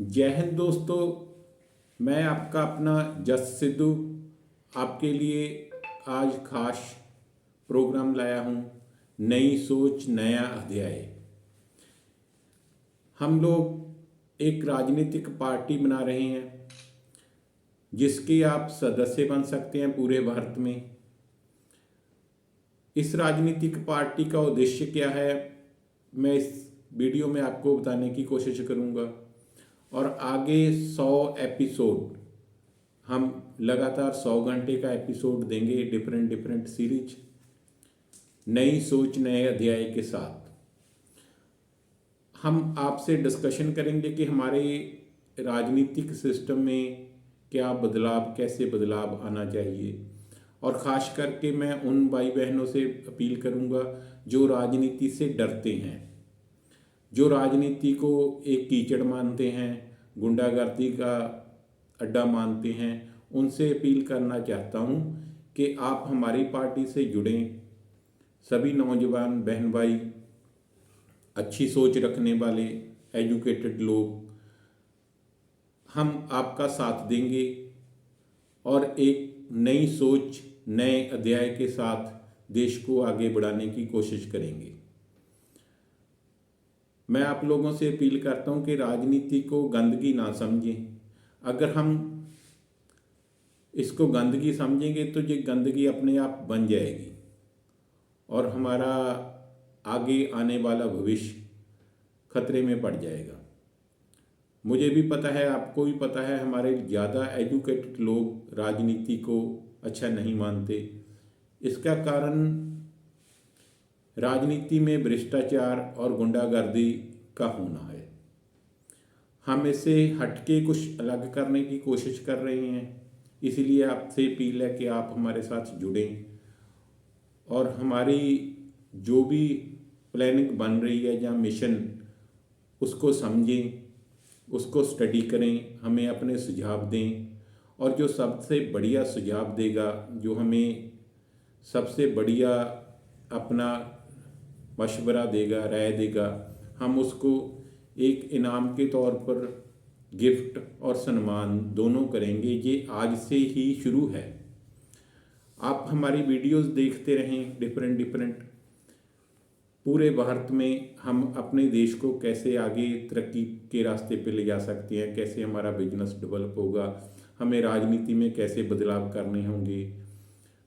जय हिंद दोस्तों। मैं आपका अपना जस सिद्धू आपके लिए आज खास प्रोग्राम लाया हूँ। नई सोच नया अध्याय। हम लोग एक राजनीतिक पार्टी बना रहे हैं जिसके आप सदस्य बन सकते हैं पूरे भारत में। इस राजनीतिक पार्टी का उद्देश्य क्या है, मैं इस वीडियो में आपको बताने की कोशिश करूँगा। और आगे 100 एपिसोड हम लगातार 100 घंटे का एपिसोड देंगे, डिफरेंट डिफरेंट सीरीज, नई सोच नए अध्याय के साथ। हम आपसे डिस्कशन करेंगे कि हमारे राजनीतिक सिस्टम में क्या बदलाव, कैसे बदलाव आना चाहिए। और ख़ास करके मैं उन भाई बहनों से अपील करूंगा जो राजनीति से डरते हैं, जो राजनीति को एक कीचड़ मानते हैं, गुंडागर्दी का अड्डा मानते हैं। उनसे अपील करना चाहता हूं कि आप हमारी पार्टी से जुड़ें। सभी नौजवान बहन भाई, अच्छी सोच रखने वाले एजुकेटेड लोग, हम आपका साथ देंगे और एक नई सोच नए अध्याय के साथ देश को आगे बढ़ाने की कोशिश करेंगे। मैं आप लोगों से अपील करता हूं कि राजनीति को गंदगी ना समझें। अगर हम इसको गंदगी समझेंगे तो ये गंदगी अपने आप बन जाएगी और हमारा आगे आने वाला भविष्य खतरे में पड़ जाएगा। मुझे भी पता है, आपको भी पता है, हमारे ज़्यादा एजुकेटेड लोग राजनीति को अच्छा नहीं मानते। इसका कारण राजनीति में भ्रष्टाचार और गुंडागर्दी का होना है। हम इससे हटके कुछ अलग करने की कोशिश कर रहे हैं। इसलिए आपसे अपील है कि आप हमारे साथ जुड़ें और हमारी जो भी प्लानिंग बन रही है या मिशन, उसको समझें, उसको स्टडी करें, हमें अपने सुझाव दें। और जो सबसे बढ़िया सुझाव देगा, जो हमें सबसे बढ़िया अपना मशवरा देगा, राय देगा, हम उसको एक इनाम के तौर पर गिफ्ट और सम्मान दोनों करेंगे। ये आज से ही शुरू है। आप हमारी वीडियोस देखते रहें, डिफरेंट डिफरेंट। पूरे भारत में हम अपने देश को कैसे आगे तरक्की के रास्ते पे ले जा सकते हैं, कैसे हमारा बिजनेस डेवलप होगा, हमें राजनीति में कैसे बदलाव करने होंगे,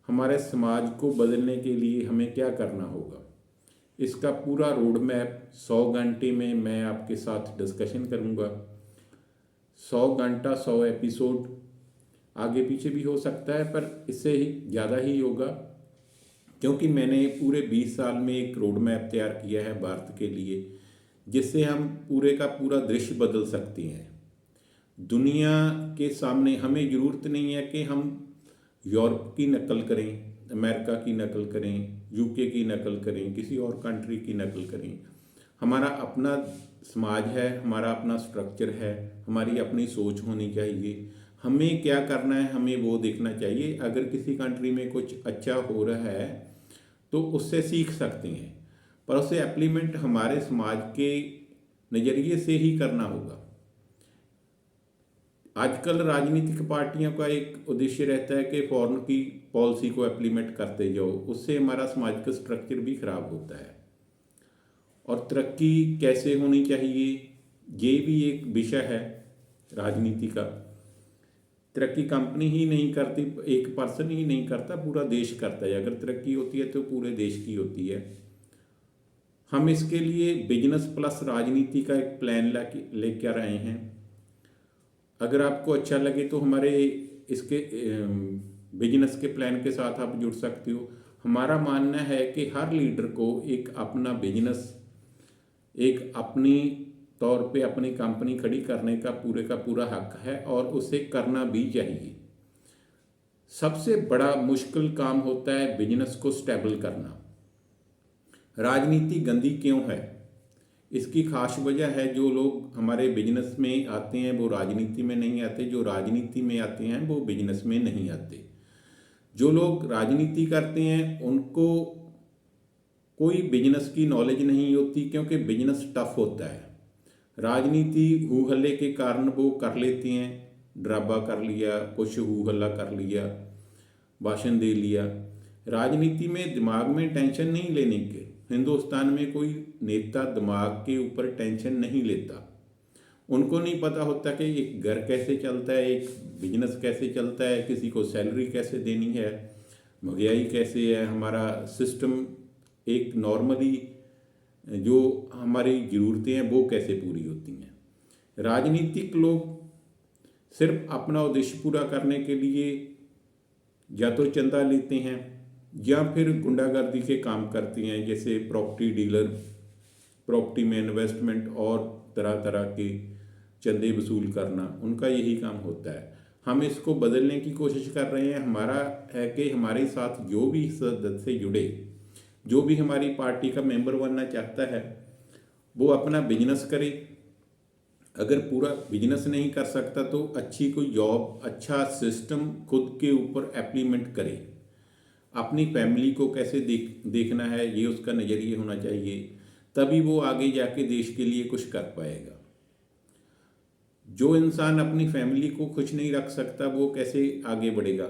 हमारे समाज को बदलने के लिए हमें क्या करना होगा, इसका पूरा रोड मैप 100 घंटे में मैं आपके साथ डिस्कशन करूंगा। 100 घंटा 100 एपिसोड, आगे पीछे भी हो सकता है पर इससे ही ज़्यादा ही होगा, क्योंकि मैंने पूरे 20 साल में एक रोड मैप तैयार किया है भारत के लिए, जिससे हम पूरे का पूरा दृश्य बदल सकते हैं। दुनिया के सामने हमें ज़रूरत नहीं है कि हम यूरोप की नकल करें, अमेरिका की नकल करें, यूके की नकल करें, किसी और कंट्री की नकल करें। हमारा अपना समाज है, हमारा अपना स्ट्रक्चर है, हमारी अपनी सोच होनी चाहिए। हमें क्या करना है, हमें वो देखना चाहिए। अगर किसी कंट्री में कुछ अच्छा हो रहा है तो उससे सीख सकते हैं, पर उसे एप्लीमेंट हमारे समाज के नज़रिए से ही करना होगा। आजकल राजनीतिक पार्टियों का एक उद्देश्य रहता है कि फॉरेन की पॉलिसी को एप्लीमेंट करते जाओ, उससे हमारा सामाजिक स्ट्रक्चर भी खराब होता है। और तरक्की कैसे होनी चाहिए, ये भी एक विषय है राजनीति का। तरक्की कंपनी ही नहीं करती, एक पर्सन ही नहीं करता, पूरा देश करता है। अगर तरक्की होती है तो पूरे देश की होती है। हम इसके लिए बिजनेस प्लस राजनीति का एक प्लान लेकर आए हैं। अगर आपको अच्छा लगे तो हमारे इसके बिजनेस के प्लान के साथ आप जुड़ सकते हो। हमारा मानना है कि हर लीडर को एक अपना बिजनेस, एक अपनी तौर पे अपनी कंपनी खड़ी करने का पूरा हक है और उसे करना भी चाहिए। सबसे बड़ा मुश्किल काम होता है बिजनेस को स्टेबल करना। राजनीति गंदी क्यों है, इसकी खास वजह है जो लोग हमारे बिजनेस में आते हैं वो राजनीति में नहीं आते, जो राजनीति में आते हैं वो बिजनेस में नहीं आते। जो लोग राजनीति करते हैं उनको कोई बिजनेस की नॉलेज नहीं होती, क्योंकि बिजनेस टफ होता है। राजनीति हू हल्ले के कारण वो कर लेते हैं, ड्राबा कर लिया, कुछ हू हल्ला कर लिया, भाषण दे लिया। राजनीति में दिमाग में टेंशन नहीं लेने के, हिंदुस्तान में कोई नेता दिमाग के ऊपर टेंशन नहीं लेता। उनको नहीं पता होता कि एक घर कैसे चलता है, एक बिजनेस कैसे चलता है, किसी को सैलरी कैसे देनी है, महंगाई कैसे है, हमारा सिस्टम एक नॉर्मली जो हमारी ज़रूरतें हैं वो कैसे पूरी होती हैं। राजनीतिक लोग सिर्फ अपना उद्देश्य पूरा करने के लिए या तो चंदा लेते हैं या फिर गुंडागर्दी के काम करते हैं, जैसे प्रॉपर्टी डीलर, प्रॉपर्टी में इन्वेस्टमेंट और तरह तरह के चंदे वसूल करना, उनका यही काम होता है। हम इसको बदलने की कोशिश कर रहे हैं। हमारा है कि हमारे साथ जो भी सदस्य जुड़े, जो भी हमारी पार्टी का मेंबर बनना चाहता है, वो अपना बिजनेस करे। अगर पूरा बिजनेस नहीं कर सकता तो अच्छी कोई जॉब, अच्छा सिस्टम खुद के ऊपर एप्लीमेंट करे। अपनी फैमिली को कैसे देखना है, ये उसका नज़रिया होना चाहिए, तभी वो आगे जाके देश के लिए कुछ कर पाएगा। जो इंसान अपनी फैमिली को खुश नहीं रख सकता वो कैसे आगे बढ़ेगा।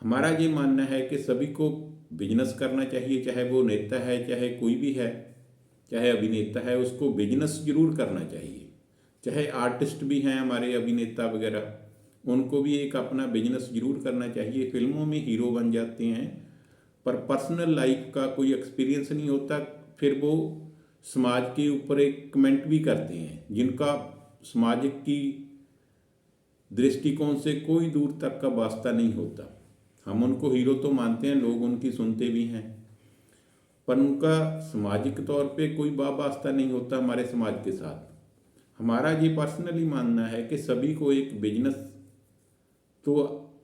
हमारा ये मानना है कि सभी को बिजनेस करना चाहिए, चाहे वो नेता है, चाहे कोई भी है, चाहे अभिनेता है, उसको बिजनेस जरूर करना चाहिए। चाहे आर्टिस्ट भी हैं हमारे अभिनेता वगैरह, उनको भी एक अपना बिजनेस जरूर करना चाहिए। फिल्मों में हीरो बन जाते हैं पर पर्सनल लाइफ का कोई एक्सपीरियंस नहीं होता, फिर वो समाज के ऊपर एक कमेंट भी करते हैं जिनका सामाजिक की दृष्टिकोण से कोई दूर तक का वास्ता नहीं होता। हम उनको हीरो तो मानते हैं, लोग उनकी सुनते भी हैं, पर उनका सामाजिक तौर पे कोई वास्ता नहीं होता हमारे समाज के साथ। हमारा ये पर्सनली मानना है कि सभी को एक बिजनेस तो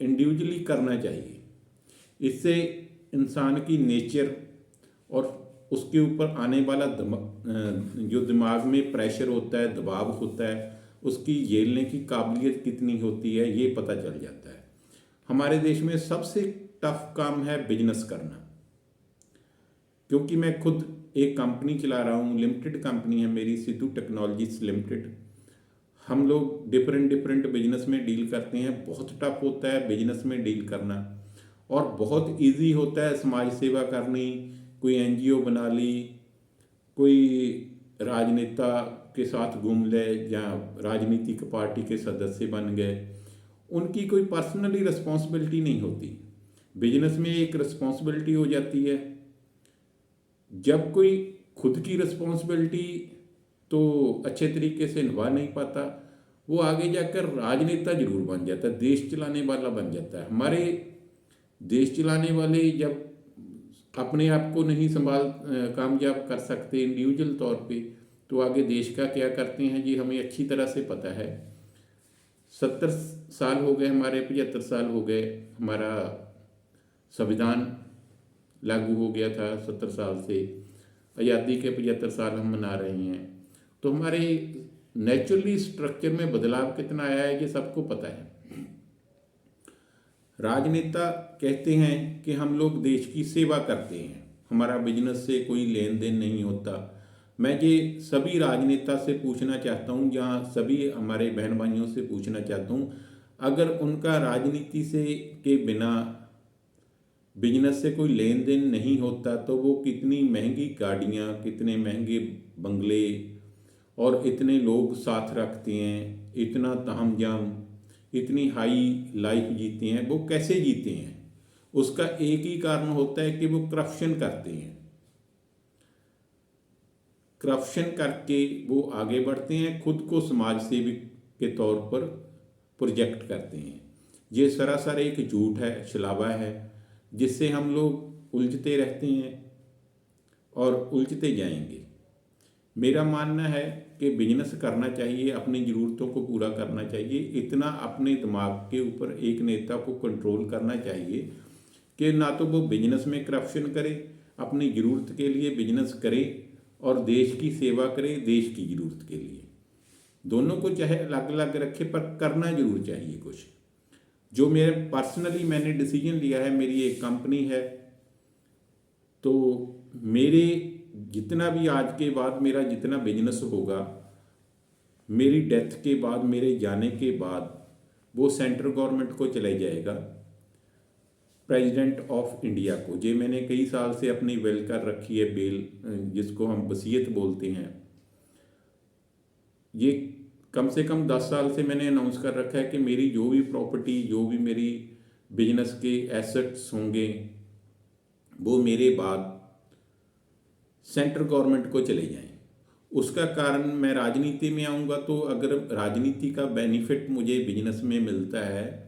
इंडिविजुअली करना चाहिए। इससे इंसान की नेचर और उसके ऊपर आने वाला जो दिमाग में प्रेशर होता है, दबाव होता है, उसकी झेलने की काबिलियत कितनी होती है, ये पता चल जाता है। हमारे देश में सबसे टफ काम है बिजनेस करना, क्योंकि मैं खुद एक कंपनी चला रहा हूँ, लिमिटेड कंपनी है मेरी, सिद्धू टेक्नोलॉजीज लिमिटेड। हम लोग डिफरेंट बिजनेस में डील करते हैं। बहुत टफ होता है बिजनेस में डील करना और बहुत इजी होता है समाज सेवा करनी। कोई एनजीओ बना ली, कोई राजनेता के साथ घूम ले या राजनीतिक पार्टी के सदस्य बन गए, उनकी कोई पर्सनली रिस्पॉन्सिबिलिटी नहीं होती। बिजनेस में एक रिस्पॉन्सिबिलिटी हो जाती है। जब कोई खुद की रिस्पॉन्सिबिलिटी तो अच्छे तरीके से निभा नहीं पाता, वो आगे जाकर राजनेता जरूर बन जाता है, देश चलाने वाला बन जाता है। हमारे देश चलाने वाले जब अपने आप को नहीं कामयाब कर सकते इंडिविजुअल तौर पे, तो आगे देश का क्या करते हैं जी हमें अच्छी तरह से पता है। 70 साल हो गए हमारे, 75 साल हो गए, हमारा संविधान लागू हो गया था 70 साल से, आज़ादी के 75 साल हम मना रहे हैं। तो हमारे नेचुरली स्ट्रक्चर में बदलाव कितना आया है ये सबको पता है। राजनेता कहते हैं कि हम लोग देश की सेवा करते हैं, हमारा बिजनेस से कोई लेन देन नहीं होता। मैं ये सभी राजनेता से पूछना चाहता हूँ, जहाँ सभी हमारे बहन भाइयों से पूछना चाहता हूँ, अगर उनका राजनीति से के बिना बिजनेस से कोई लेन देन नहीं होता तो वो कितनी महंगी गाड़ियाँ, कितने महंगे बंगले और इतने लोग साथ रखते हैं, इतना तामझाम, इतनी हाई लाइफ जीते हैं, वो कैसे जीते हैं? उसका एक ही कारण होता है कि वो करप्शन करते हैं। करप्शन करके वो आगे बढ़ते हैं, खुद को समाज सेवक के तौर पर प्रोजेक्ट करते हैं। ये सरासर एक झूठ है, छलावा है, जिससे हम लोग उलझते रहते हैं और उलझते जाएंगे। मेरा मानना है कि बिजनेस करना चाहिए, अपनी ज़रूरतों को पूरा करना चाहिए। इतना अपने दिमाग के ऊपर एक नेता को कंट्रोल करना चाहिए कि ना तो वो बिजनेस में करप्शन करे, अपनी ज़रूरत के लिए बिजनेस करे और देश की सेवा करे, देश की ज़रूरत के लिए। दोनों को चाहे अलग अलग रखे पर करना जरूर चाहिए कुछ। जो मेरे पर्सनली मैंने डिसीजन लिया है, मेरी एक कंपनी है, तो मेरे जितना भी आज के बाद मेरा जितना बिजनेस होगा, मेरी डेथ के बाद, मेरे जाने के बाद, वो सेंट्रल गवर्नमेंट को चला जाएगा, प्रेसिडेंट ऑफ इंडिया को। ये मैंने कई साल से अपनी विल कर रखी है, बेल, जिसको हम वसीयत बोलते हैं। ये कम से कम 10 साल से मैंने अनाउंस कर रखा है कि मेरी जो भी प्रॉपर्टी, जो भी मेरी बिजनेस के एसेट्स होंगे, वो मेरे बाद सेंट्रल गवर्नमेंट को चले जाएं। उसका कारण, मैं राजनीति में आऊँगा तो अगर राजनीति का बेनिफिट मुझे बिजनेस में मिलता है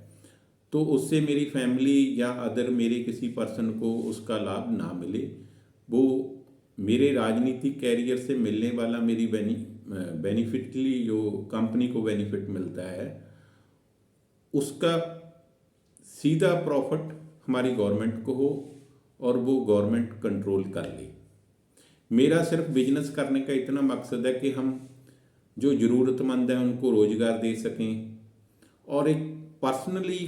तो उससे मेरी फैमिली या अदर मेरे किसी पर्सन को उसका लाभ ना मिले, वो मेरे राजनीतिक कैरियर से मिलने वाला मेरी बेनिफिटली जो कंपनी को बेनिफिट मिलता है, उसका सीधा प्रॉफिट हमारी गवर्नमेंट को हो और वो गवर्नमेंट कंट्रोल कर ले। मेरा सिर्फ बिजनेस करने का इतना मकसद है कि हम जो ज़रूरतमंद हैं उनको रोज़गार दे सकें, और एक पर्सनली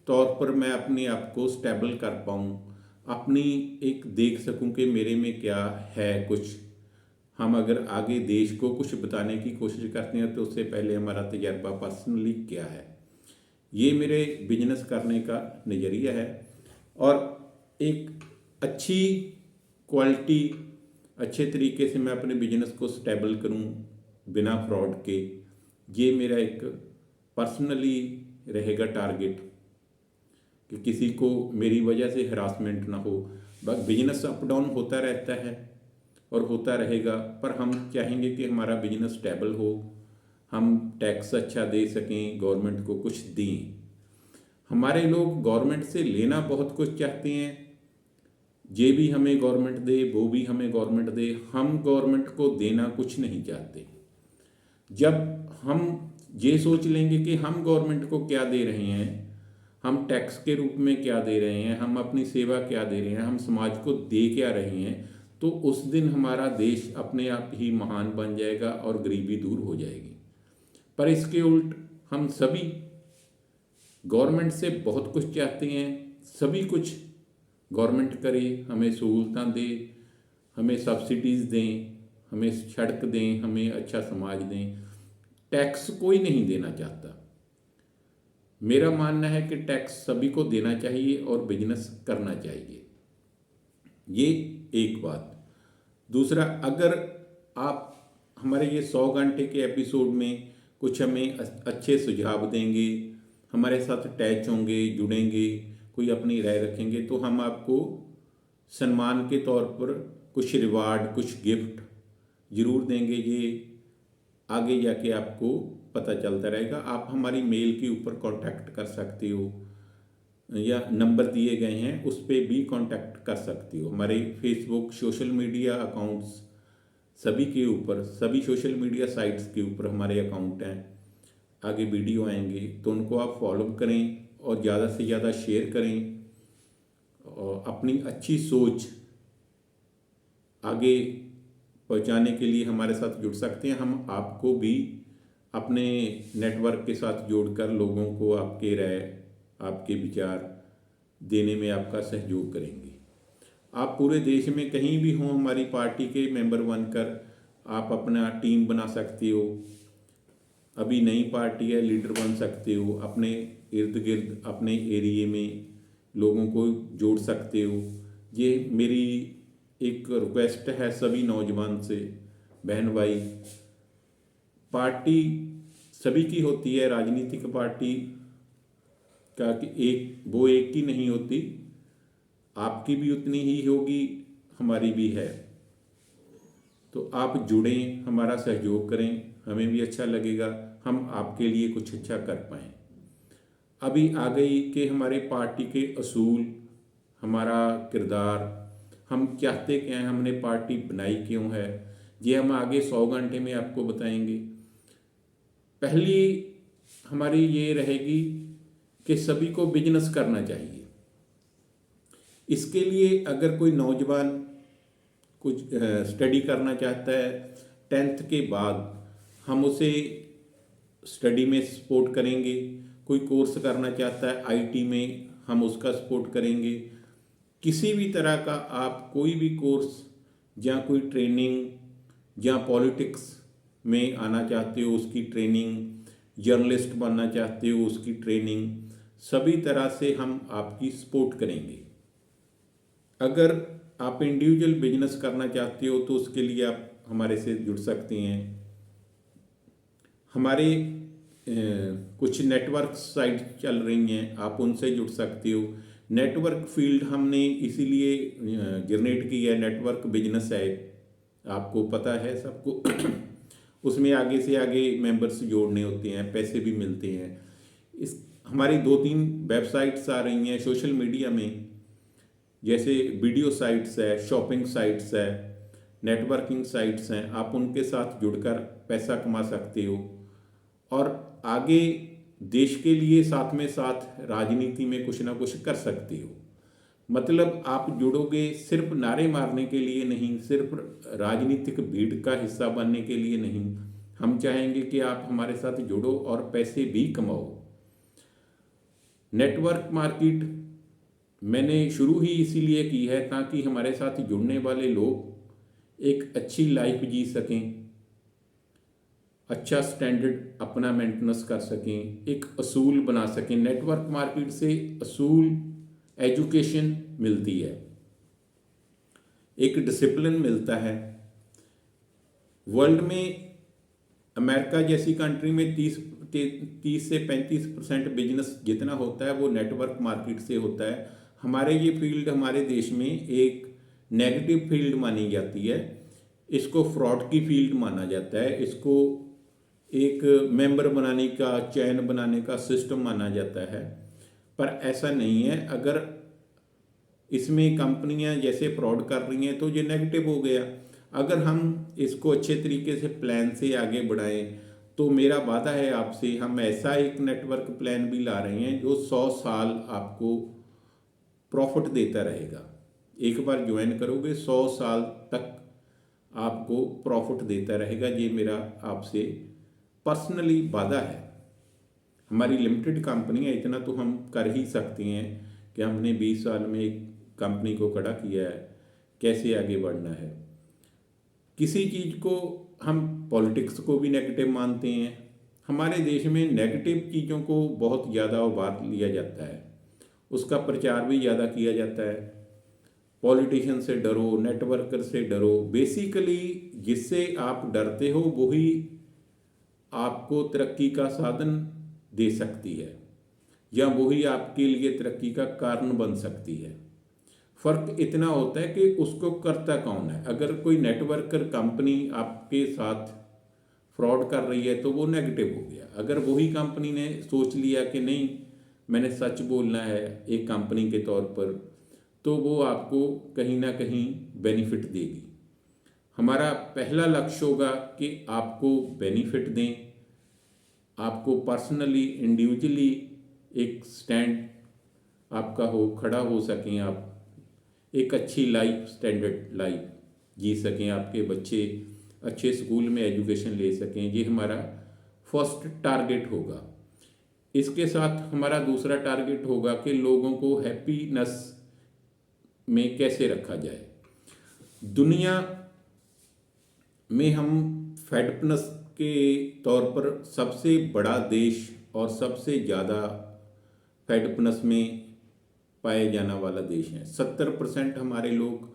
तौर पर मैं अपने आप को स्टेबल कर पाऊँ, अपनी एक देख सकूं कि मेरे में क्या है कुछ। हम अगर आगे देश को कुछ बताने की कोशिश करते हैं तो उससे पहले हमारा तजर्बा पर्सनली क्या है। ये मेरे बिजनेस करने का नज़रिया है, और एक अच्छी क्वालिटी, अच्छे तरीके से मैं अपने बिजनेस को स्टेबल करूं बिना फ्रॉड के, ये मेरा एक पर्सनली रहेगा टारगेट, कि किसी को मेरी वजह से हरासमेंट ना हो। बिजनेस अप डाउन होता रहता है और होता रहेगा, पर हम चाहेंगे कि हमारा बिजनेस स्टेबल हो, हम टैक्स अच्छा दे सकें, गवर्नमेंट को कुछ दें। हमारे लोग गवर्नमेंट से लेना बहुत कुछ चाहते हैं, ये भी हमें गवर्नमेंट दे, वो भी हमें गवर्नमेंट दे, हम गवर्नमेंट को देना कुछ नहीं चाहते। जब हम ये सोच लेंगे कि हम गवर्नमेंट को क्या दे रहे हैं, हम टैक्स के रूप में क्या दे रहे हैं, हम अपनी सेवा क्या दे रहे हैं, हम समाज को दे क्या रहे हैं, तो उस दिन हमारा देश अपने आप ही महान बन जाएगा और गरीबी दूर हो जाएगी। पर इसके उल्ट हम सभी गवर्नमेंट से बहुत कुछ चाहते हैं, सभी कुछ गवर्नमेंट करे, हमें सहूलतां दे, हमें सब्सिडीज़ दें, हमें सड़क दें, हमें अच्छा समाज दें। टैक्स कोई नहीं देना चाहता। मेरा मानना है कि टैक्स सभी को देना चाहिए और बिजनेस करना चाहिए। ये एक बात। दूसरा, अगर आप हमारे ये 100 घंटे के एपिसोड में कुछ हमें अच्छे सुझाव देंगे, हमारे साथ अटैच होंगे, जुड़ेंगे, कोई अपनी राय रखेंगे, तो हम आपको सम्मान के तौर पर कुछ रिवार्ड, कुछ गिफ्ट ज़रूर देंगे। ये आगे जाके आपको पता चलता रहेगा। आप हमारी मेल के ऊपर कांटेक्ट कर सकते हो, या नंबर दिए गए हैं उस पर भी कांटेक्ट कर सकते हो। हमारे फेसबुक, सोशल मीडिया अकाउंट्स सभी के ऊपर, सभी सोशल मीडिया साइट्स के ऊपर हमारे अकाउंट हैं। आगे वीडियो आएंगे तो उनको आप फॉलो करें और ज़्यादा से ज़्यादा शेयर करें, और अपनी अच्छी सोच आगे पहुंचाने के लिए हमारे साथ जुड़ सकते हैं। हम आपको भी अपने नेटवर्क के साथ जोड़कर लोगों को आपके राय, आपके विचार देने में आपका सहयोग करेंगे। आप पूरे देश में कहीं भी हों, हमारी पार्टी के मेंबर बनकर आप अपना टीम बना सकते हो। अभी नई पार्टी है, लीडर बन सकते हो, अपने इर्द गिर्द अपने एरिए में लोगों को जोड़ सकते हो। ये मेरी एक रिक्वेस्ट है सभी नौजवान से, बहन भाई। पार्टी सभी की होती है, राजनीतिक पार्टी का कि एक की नहीं होती, आपकी भी उतनी ही होगी, हमारी भी है। तो आप जुड़ें, हमारा सहयोग करें, हमें भी अच्छा लगेगा, हम आपके लिए कुछ अच्छा कर पाएँ। अभी आ गई कि हमारे पार्टी के असूल, हमारा किरदार, हम चाहते क्या हैं, हमने पार्टी बनाई क्यों है, ये हम आगे 100 घंटे में आपको बताएंगे। पहली हमारी ये रहेगी कि सभी को बिजनेस करना चाहिए। इसके लिए अगर कोई नौजवान कुछ स्टडी करना चाहता है 10th के बाद, हम उसे स्टडी में सपोर्ट करेंगे। कोई कोर्स करना चाहता है आईटी में, हम उसका सपोर्ट करेंगे। किसी भी तरह का आप कोई भी कोर्स ਜਾਂ कोई ट्रेनिंग ਜਾਂ पॉलिटिक्स में आना चाहते हो उसकी ट्रेनिंग, जर्नलिस्ट बनना चाहते हो उसकी ट्रेनिंग, सभी तरह से हम आपकी सपोर्ट करेंगे। अगर आप इंडिविजुअल बिजनेस करना चाहते हो तो उसके लिए आप हमारे से जुड़ सकते हैं। हमारे कुछ नेटवर्क साइट चल रही हैं, आप उनसे जुड़ सकते हो। नेटवर्क फील्ड हमने इसीलिए जनरेट की है, नेटवर्क बिजनेस है, आपको पता है सबको। उसमें आगे से आगे मेंबर्स जोड़ने होते हैं, पैसे भी मिलते हैं। इस हमारी 2-3 वेबसाइट्स आ रही हैं सोशल मीडिया में, जैसे वीडियो साइट्स है, शॉपिंग साइट्स है, नेटवर्किंग साइट्स हैं। आप उनके साथ जुड़कर पैसा कमा सकते हो और आगे देश के लिए साथ में साथ राजनीति में कुछ ना कुछ कर सकते हो। मतलब आप जुड़ोगे सिर्फ नारे मारने के लिए नहीं, सिर्फ राजनीतिक भीड़ का हिस्सा बनने के लिए नहीं। हम चाहेंगे कि आप हमारे साथ जुड़ो और पैसे भी कमाओ। नेटवर्क मार्केट मैंने शुरू ही इसीलिए की है ताकि हमारे साथ जुड़ने वाले लोग एक अच्छी लाइफ जी सकें, अच्छा स्टैंडर्ड अपना मेंटेनेंस कर सकें, एक असूल बना सकें। नेटवर्क मार्केट से असूल एजुकेशन मिलती है, एक डिसिप्लिन मिलता है। वर्ल्ड में अमेरिका जैसी कंट्री में 30 से 35% बिजनेस जितना होता है वो नेटवर्क मार्केट से होता है। हमारे ये फील्ड हमारे देश में एक नेगेटिव फील्ड मानी जाती है, इसको फ्रॉड की फील्ड माना जाता है, इसको एक मेंबर बनाने का, चैन बनाने का सिस्टम माना जाता है। पर ऐसा नहीं है। अगर इसमें कंपनियां जैसे फ्रॉड कर रही हैं तो ये नेगेटिव हो गया। अगर हम इसको अच्छे तरीके से प्लान से आगे बढ़ाएं तो मेरा वादा है आपसे, हम ऐसा एक नेटवर्क प्लान भी ला रहे हैं जो 100 साल आपको प्रॉफिट देता रहेगा। एक बार ज्वाइन करोगे 100 साल तक आपको प्रॉफिट देता रहेगा। ये मेरा आपसे पर्सनली वादा है। हमारी लिमिटेड कंपनी है, इतना तो हम कर ही सकते हैं कि हमने 20 साल में एक कंपनी को खड़ा किया है, कैसे आगे बढ़ना है। किसी चीज़ को हम पॉलिटिक्स को भी नेगेटिव मानते हैं। हमारे देश में नेगेटिव चीज़ों को बहुत ज़्यादा उभार लिया जाता है, उसका प्रचार भी ज़्यादा किया जाता है। पॉलिटिशियन से डरो, नेटवर्कर से डरो। बेसिकली जिससे आप डरते हो वही आपको तरक्की का साधन दे सकती है या वही आपके लिए तरक्की का कारण बन सकती है। फ़र्क इतना होता है कि उसको करता कौन है। अगर कोई नेटवर्कर कंपनी आपके साथ फ्रॉड कर रही है तो वो नेगेटिव हो गया। अगर वही कंपनी ने सोच लिया कि नहीं मैंने सच बोलना है एक कंपनी के तौर पर, तो वो आपको कहीं ना कहीं बेनिफिट देगी। हमारा पहला लक्ष्य होगा कि आपको बेनिफिट दें, आपको पर्सनली इंडिविजुअली एक स्टैंड आपका हो, खड़ा हो सकें, आप एक अच्छी लाइफ, स्टैंडर्ड लाइफ जी सकें, आपके बच्चे अच्छे स्कूल में एजुकेशन ले सकें। ये हमारा फर्स्ट टारगेट होगा। इसके साथ हमारा दूसरा टारगेट होगा कि लोगों को हैप्पीनेस में कैसे रखा जाए। दुनिया में हम फेडपनेस के तौर पर सबसे बड़ा देश और सबसे ज़्यादा फेडपनेस में पाए जाने वाला देश है। 70% हमारे लोग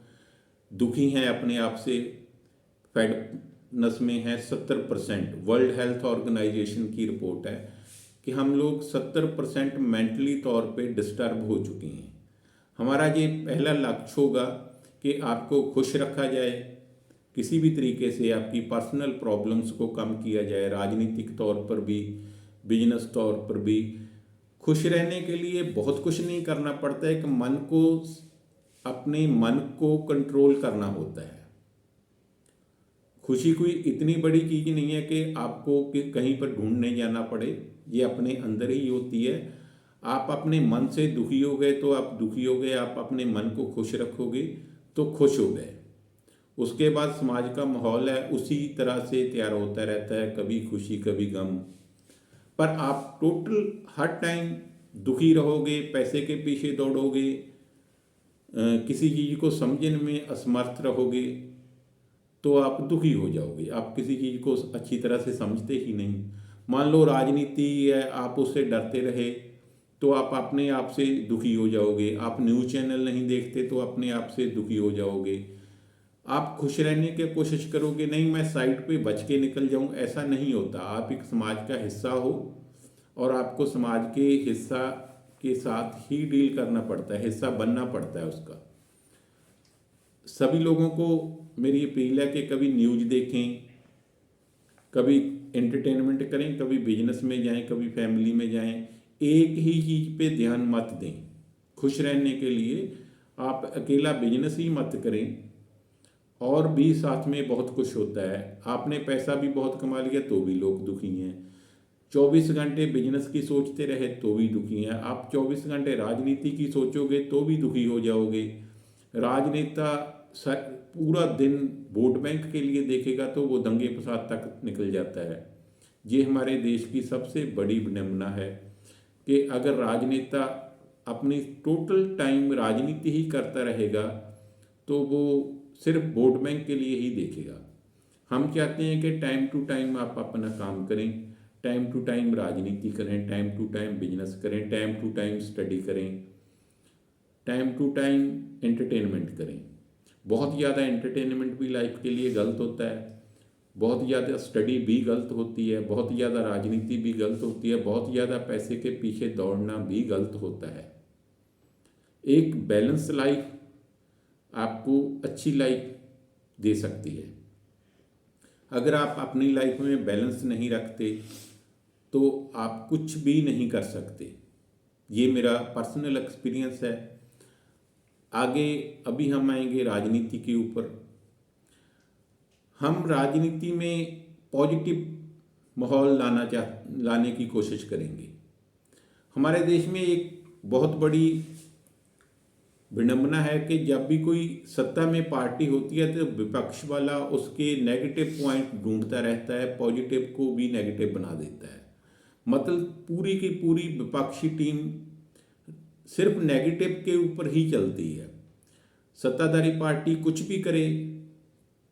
दुखी हैं अपने आप से, फेडपनेस में है 70%। वर्ल्ड हेल्थ ऑर्गेनाइजेशन की रिपोर्ट है कि हम लोग 70% मेंटली तौर पे डिस्टर्ब हो चुके हैं। हमारा ये पहला लक्ष्य होगा कि आपको खुश रखा जाए, किसी भी तरीके से आपकी पर्सनल प्रॉब्लम्स को कम किया जाए। राजनीतिक तौर पर भी, बिजनेस तौर पर भी। खुश रहने के लिए बहुत कुछ नहीं करना पड़ता है कि मन को, अपने मन को कंट्रोल करना होता है। खुशी कोई इतनी बड़ी चीज़ नहीं है कि आपको कहीं पर ढूंढने जाना पड़े, ये अपने अंदर ही होती है। आप अपने मन से दुखी हो गए तो आप दुखी हो गए, आप अपने मन को खुश रखोगे तो खुश हो गए। उसके बाद समाज का माहौल है उसी तरह से तैयार होता रहता है, कभी खुशी कभी गम। पर आप टोटल हर टाइम दुखी रहोगे, पैसे के पीछे दौड़ोगे, किसी चीज़ को समझने में असमर्थ रहोगे, तो आप दुखी हो जाओगे। आप किसी चीज़ को अच्छी तरह से समझते ही नहीं। मान लो राजनीति है, आप उससे डरते रहे तो आप अपने आप से दुखी हो जाओगे। आप न्यूज़ चैनल नहीं देखते तो अपने आप से दुखी हो जाओगे। आप खुश रहने की कोशिश करोगे, नहीं मैं साइड पे बच के निकल जाऊं, ऐसा नहीं होता। आप एक समाज का हिस्सा हो और आपको समाज के हिस्सा के साथ ही डील करना पड़ता है, हिस्सा बनना पड़ता है उसका। सभी लोगों को मेरी अपील है कि कभी न्यूज़ देखें, कभी एंटरटेनमेंट करें, कभी बिजनेस में जाएं, कभी फैमिली में जाएं। एक ही चीज़ पे ध्यान मत दें। खुश रहने के लिए आप अकेला बिजनेस ही मत करें, और भी साथ में बहुत कुछ होता है। आपने पैसा भी बहुत कमा लिया तो भी लोग दुखी हैं। 24 घंटे बिजनेस की सोचते रहे तो भी दुखी हैं। आप 24 घंटे राजनीति की सोचोगे तो भी दुखी हो जाओगे। राजनेता पूरा दिन वोट बैंक के लिए देखेगा तो वो दंगे फसाद तक निकल जाता है। ये हमारे देश की सबसे बड़ी विडंबना है कि अगर राजनेता अपनी टोटल टाइम राजनीति ही करता रहेगा तो वो सिर्फ वोट बैंक के लिए ही देखेगा। हम चाहते हैं कि टाइम टू टाइम आप अपना काम करें, टाइम टू टाइम राजनीति करें, टाइम टू टाइम बिजनेस करें, टाइम टू टाइम स्टडी करें, टाइम टू टाइम एंटरटेनमेंट करें। बहुत ज़्यादा एंटरटेनमेंट भी लाइफ के लिए गलत होता है, बहुत ज़्यादा स्टडी भी गलत होती है, बहुत ज़्यादा राजनीति भी गलत होती है, बहुत ज़्यादा पैसे के पीछे दौड़ना भी गलत होता है। एक बैलेंस लाइफ आपको अच्छी लाइफ दे सकती है। अगर आप अपनी लाइफ में बैलेंस नहीं रखते तो आप कुछ भी नहीं कर सकते। ये मेरा पर्सनल एक्सपीरियंस है। आगे अभी हम आएंगे राजनीति के ऊपर। हम राजनीति में पॉजिटिव माहौल लाने की कोशिश करेंगे। हमारे देश में एक बहुत बड़ी विडंबना है कि जब भी कोई सत्ता में पार्टी होती है तो विपक्ष वाला उसके नेगेटिव पॉइंट ढूंढता रहता है, पॉजिटिव को भी नेगेटिव बना देता है। मतलब पूरी की पूरी विपक्षी टीम सिर्फ नेगेटिव के ऊपर ही चलती है। सत्ताधारी पार्टी कुछ भी करे,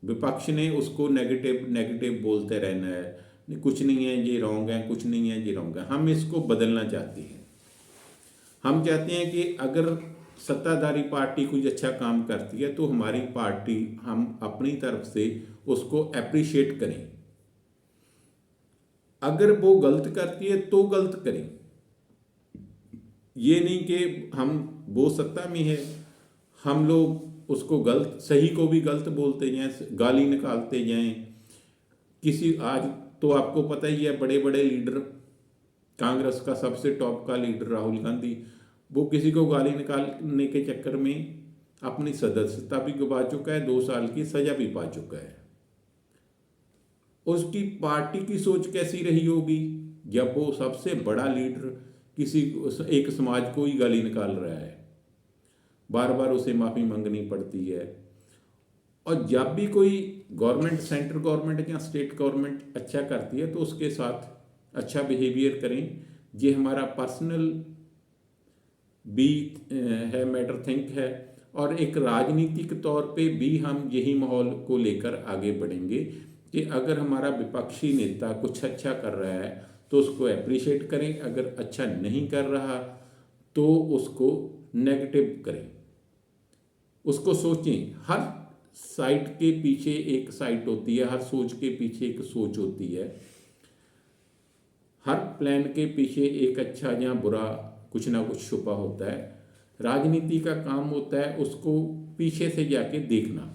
विपक्ष ने उसको नेगेटिव नेगेटिव बोलते रहना है, कुछ नहीं है ये रॉन्ग है, कुछ नहीं है ये रॉन्ग है। हम इसको बदलना चाहते हैं। हम चाहते हैं कि अगर सत्ताधारी पार्टी कुछ अच्छा काम करती है तो हमारी पार्टी, हम अपनी तरफ से उसको अप्रिशिएट करें। अगर वो गलत करती है तो गलत करें। ये नहीं कि हम वो सत्ता में है हम लोग उसको गलत, सही को भी गलत बोलते जाएं, गाली निकालते जाएं। किसी आज तो आपको पता ही है, बड़े बड़े लीडर, कांग्रेस का सबसे टॉप का लीडर राहुल गांधी, वो किसी को गाली निकालने के चक्कर में अपनी सदस्यता भी गवा चुका है, 2 साल की सजा भी पा चुका है। उसकी पार्टी की सोच कैसी रही होगी जब वो सबसे बड़ा लीडर किसी एक समाज को ही गाली निकाल रहा है, बार बार उसे माफ़ी मांगनी पड़ती है। और जब भी कोई गवर्नमेंट, सेंट्रल गवर्नमेंट या स्टेट गवर्नमेंट अच्छा करती है तो उसके साथ अच्छा बिहेवियर करें। ये हमारा पर्सनल भी है, मैटर थिंक है। और एक राजनीतिक तौर पे भी हम यही माहौल को लेकर आगे बढ़ेंगे कि अगर हमारा विपक्षी नेता कुछ अच्छा कर रहा है तो उसको अप्रिशिएट करें, अगर अच्छा नहीं कर रहा तो उसको नेगेटिव करें। उसको सोचें, हर साइट के पीछे एक साइट होती है, हर सोच के पीछे एक सोच होती है, हर प्लान के पीछे एक अच्छा या बुरा कुछ ना कुछ छुपा होता है। राजनीति का काम होता है उसको पीछे से जाके देखना।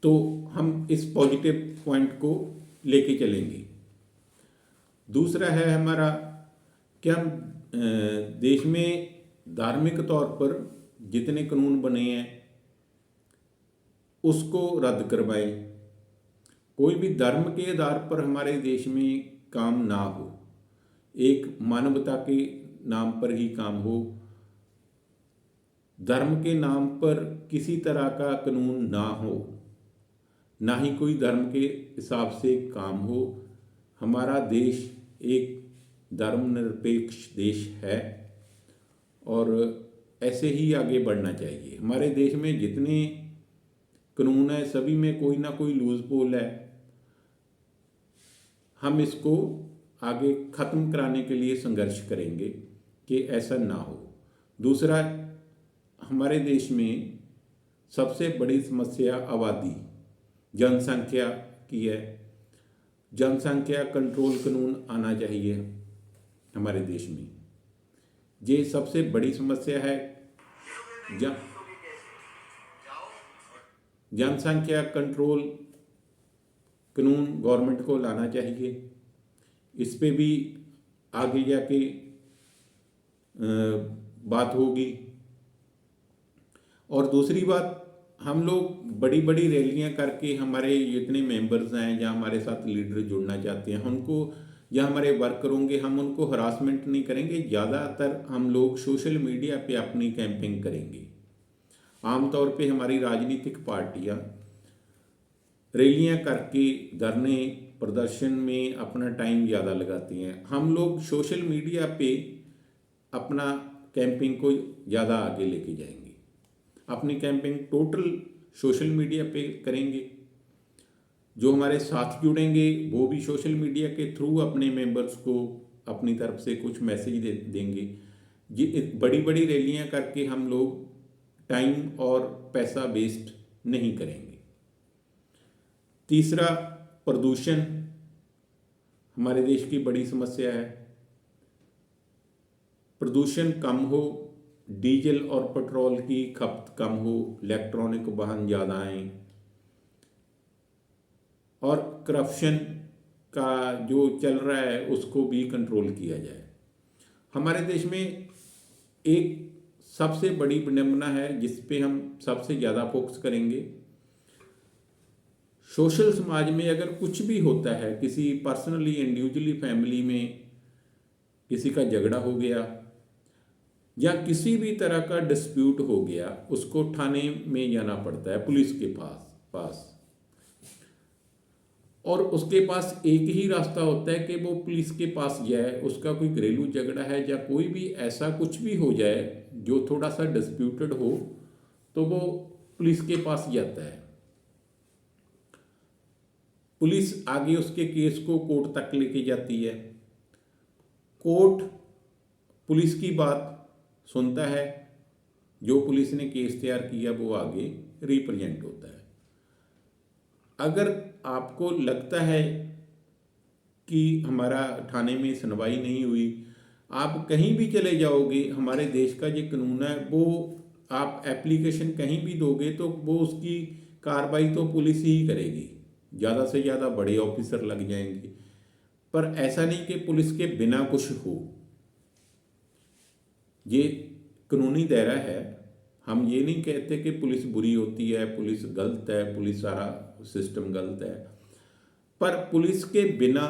तो हम इस पॉजिटिव पॉइंट को लेके चलेंगे। दूसरा है हमारा कि हम देश में धार्मिक तौर पर जितने कानून बने हैं उसको रद्द करवाएं। कोई भी धर्म के आधार पर हमारे देश में काम ना हो, एक मानवता के नाम पर ही काम हो। धर्म के नाम पर किसी तरह का कानून ना हो, ना ही कोई धर्म के हिसाब से काम हो। हमारा देश एक धर्मनिरपेक्ष देश है और ऐसे ही आगे बढ़ना चाहिए। हमारे देश में जितने कानून है, सभी में कोई ना कोई लूज पोल है। हम इसको आगे ख़त्म कराने के लिए संघर्ष करेंगे कि ऐसा ना हो। दूसरा, हमारे देश में सबसे बड़ी समस्या आबादी, जनसंख्या की है। जनसंख्या कंट्रोल कानून आना चाहिए हमारे देश में। ये सबसे बड़ी समस्या है। जनसंख्या कंट्रोल कानून गवर्नमेंट को लाना चाहिए। इस पे भी आगे जाके बात होगी। और दूसरी बात, हम लोग बड़ी बड़ी रैलियां करके हमारे जितने मेंबर्स हैं या हमारे साथ लीडर जुड़ना चाहते हैं उनको, या हमारे वर्कर होंगे, हम उनको हरासमेंट नहीं करेंगे। ज़्यादातर हम लोग सोशल मीडिया पे अपनी कैंपेनिंग करेंगे। आमतौर पे हमारी राजनीतिक पार्टियां रैलियां करके धरने प्रदर्शन में अपना टाइम ज़्यादा लगाती हैं। हम लोग सोशल मीडिया पे अपना कैंपेनिंग को ज़्यादा आगे लेके जाएंगे। अपनी कैंपेनिंग टोटल सोशल मीडिया पे करेंगे। जो हमारे साथ जुड़ेंगे वो भी सोशल मीडिया के थ्रू अपने मेंबर्स को अपनी तरफ से कुछ मैसेज देंगे। ये बड़ी बड़ी रैलियां करके हम लोग टाइम और पैसा वेस्ट नहीं करेंगे। तीसरा, प्रदूषण हमारे देश की बड़ी समस्या है। प्रदूषण कम हो, डीजल और पेट्रोल की खपत कम हो, इलेक्ट्रॉनिक वाहन ज़्यादा आएँ, और करप्शन का जो चल रहा है उसको भी कंट्रोल किया जाए। हमारे देश में एक सबसे बड़ी विडंबना है जिस पे हम सबसे ज़्यादा फोकस करेंगे। सोशल समाज में अगर कुछ भी होता है, किसी पर्सनली इंडिविजुअली फैमिली में किसी का झगड़ा हो गया या किसी भी तरह का डिस्प्यूट हो गया, उसको थाने में जाना पड़ता है, पुलिस के पास। और उसके पास एक ही रास्ता होता है कि वो पुलिस के पास जाए। उसका कोई घरेलू झगड़ा है या कोई भी ऐसा कुछ भी हो जाए जो थोड़ा सा डिस्प्यूटेड हो, तो वो पुलिस के पास जाता है। पुलिस आगे उसके केस को कोर्ट तक लेके जाती है। कोर्ट पुलिस की बात सुनता है। जो पुलिस ने केस तैयार किया वो आगे रिप्रेजेंट होता है। अगर आपको लगता है कि हमारा थाने में सुनवाई नहीं हुई, आप कहीं भी चले जाओगे, हमारे देश का ये कानून है, वो आप एप्लीकेशन कहीं भी दोगे तो वो उसकी कार्रवाई तो पुलिस ही करेगी। ज़्यादा से ज़्यादा बड़े ऑफिसर लग जाएंगे, पर ऐसा नहीं कि पुलिस के बिना कुछ हो। ये कानूनी दायरा है। हम ये नहीं कहते कि पुलिस बुरी होती है, पुलिस गलत है, पुलिस सारा सिस्टम गलत है, पर पुलिस के बिना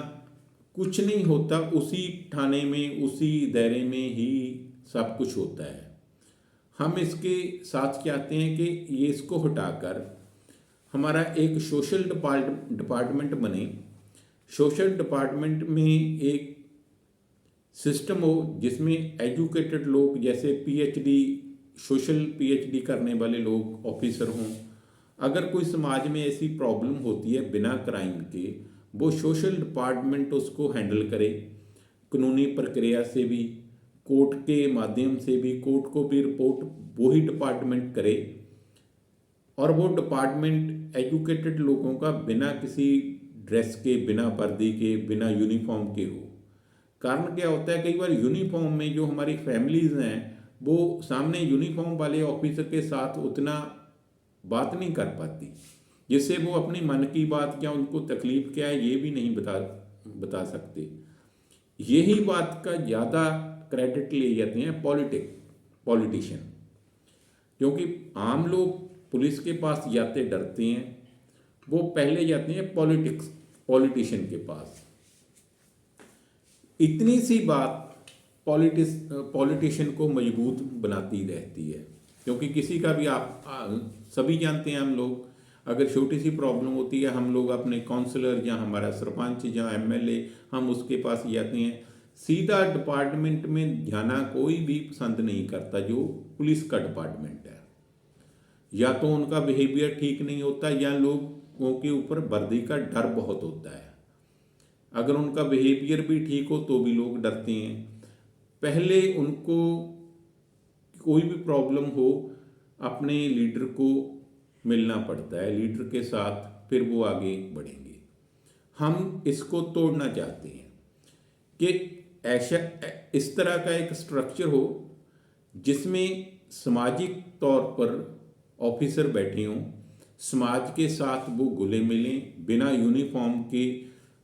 कुछ नहीं होता। उसी थाने में, उसी दायरे में ही सब कुछ होता है। हम इसके साथ चाहते हैं कि ये इसको हटाकर हमारा एक सोशल डिपार्टमेंट बने। सोशल डिपार्टमेंट में एक सिस्टम हो जिसमें एजुकेटेड लोग, जैसे पीएचडी, सोशल पीएचडी करने वाले लोग ऑफिसर हों। अगर कोई समाज में ऐसी प्रॉब्लम होती है बिना क्राइम के, वो सोशल डिपार्टमेंट उसको हैंडल करे। कानूनी प्रक्रिया से भी, कोर्ट के माध्यम से भी, कोर्ट को भी रिपोर्ट वही डिपार्टमेंट करे। और वो डिपार्टमेंट एजुकेटेड लोगों का बिना किसी ड्रेस के, बिना वर्दी के, बिना यूनिफॉर्म के हो। कारण क्या होता है, कई बार यूनिफॉर्म में जो हमारी फैमिलीज़ हैं वो सामने यूनिफॉर्म वाले ऑफिसर के साथ उतना बात नहीं कर पाती, जिससे वो अपनी मन की बात या उनको तकलीफ क्या है ये भी नहीं बता सकते। यही बात का ज़्यादा क्रेडिट ले जाते हैं पॉलिटिशियन, क्योंकि आम लोग पुलिस के पास जाते डरते हैं, वो पहले जाते हैं पॉलिटिशियन के पास। इतनी सी बात पॉलिटिशियन को मजबूत बनाती रहती है, क्योंकि किसी का भी सभी जानते हैं, हम लोग अगर छोटी सी प्रॉब्लम होती है, हम लोग अपने काउंसलर या हमारा सरपंच या एमएलए, हम उसके पास जाते हैं। सीधा डिपार्टमेंट में जाना कोई भी पसंद नहीं करता जो पुलिस का डिपार्टमेंट है। या तो उनका बिहेवियर ठीक नहीं होता या लोगों के ऊपर वर्दी का डर बहुत होता है। अगर उनका बिहेवियर भी ठीक हो तो भी लोग डरते हैं। पहले उनको कोई भी प्रॉब्लम हो अपने लीडर को मिलना पड़ता है, लीडर के साथ फिर वो आगे बढ़ेंगे। हम इसको तोड़ना चाहते हैं कि ऐसा इस तरह का एक स्ट्रक्चर हो जिसमें सामाजिक तौर पर ऑफिसर बैठे हों, समाज के साथ वो घुले मिलें, बिना यूनिफॉर्म के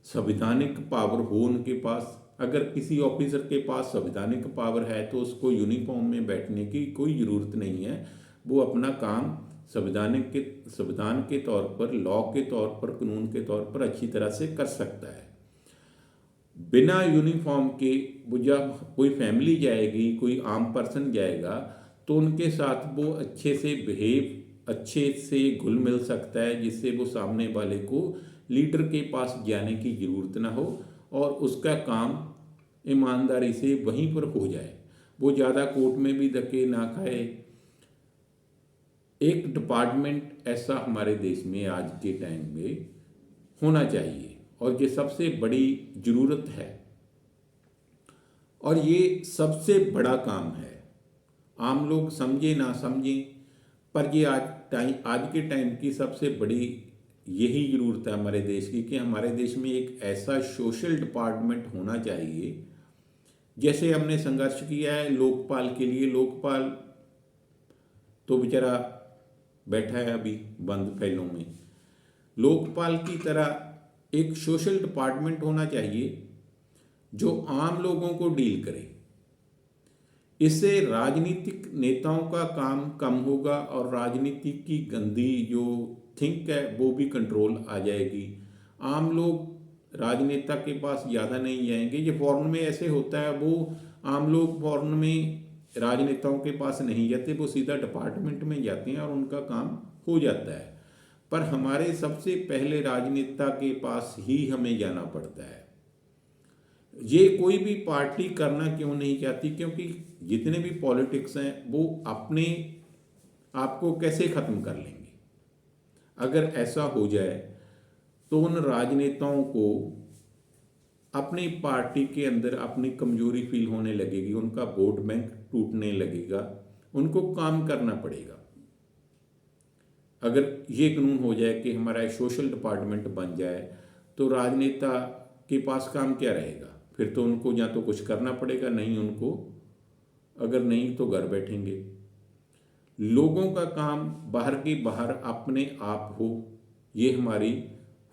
संवैधानिक पावर हो उनके पास। अगर किसी ऑफिसर के पास संवैधानिक पावर है तो उसको यूनिफॉर्म में बैठने की कोई ज़रूरत नहीं है। वो अपना काम संविधान के तौर पर, लॉ के तौर पर, कानून के तौर पर अच्छी तरह से कर सकता है। बिना यूनिफॉर्म के वो जब कोई फैमिली जाएगी, कोई आम पर्सन जाएगा तो उनके साथ वो अच्छे से अच्छे से घुल मिल सकता है, जिससे वो सामने वाले को लीडर के पास जाने की ज़रूरत ना हो और उसका काम ईमानदारी से वहीं पर हो जाए। वो ज़्यादा कोर्ट में भी धक्के ना खाए। एक डिपार्टमेंट ऐसा हमारे देश में आज के टाइम में होना चाहिए और ये सबसे बड़ी ज़रूरत है और ये सबसे बड़ा काम है। आम लोग समझे ना समझें, पर ये आज के टाइम की सबसे बड़ी यही ज़रूरत है हमारे देश की कि हमारे देश में एक ऐसा सोशल डिपार्टमेंट होना चाहिए। जैसे हमने संघर्ष किया है लोकपाल के लिए, लोकपाल तो बेचारा बैठा है अभी बंद फैलों में। लोकपाल की तरह एक सोशल डिपार्टमेंट होना चाहिए जो आम लोगों को डील करे। इससे राजनीतिक नेताओं का काम कम होगा और राजनीति की गंदी जो थिंक है वो भी कंट्रोल आ जाएगी। आम लोग राजनेता के पास ज़्यादा नहीं जाएंगे। ये फॉरेन में ऐसे होता है, वो आम लोग फॉरेन में राजनेताओं के पास नहीं जाते, वो सीधा डिपार्टमेंट में जाते हैं और उनका काम हो जाता है। पर हमारे सबसे पहले राजनेता के पास ही हमें जाना पड़ता है। ये कोई भी पार्टी करना क्यों नहीं चाहती, क्योंकि जितने भी पॉलिटिक्स हैं वो अपने आप को कैसे ख़त्म कर लेंगे। अगर ऐसा हो जाए तो उन राजनेताओं को अपनी पार्टी के अंदर अपनी कमजोरी फील होने लगेगी, उनका वोट बैंक टूटने लगेगा, उनको काम करना पड़ेगा। अगर ये कानून हो जाए कि हमारा सोशल डिपार्टमेंट बन जाए तो राजनेता के पास काम क्या रहेगा? फिर तो उनको या तो कुछ करना पड़ेगा, नहीं उनको, अगर नहीं तो घर बैठेंगे। लोगों का काम बाहर के बाहर अपने आप हो, ये हमारी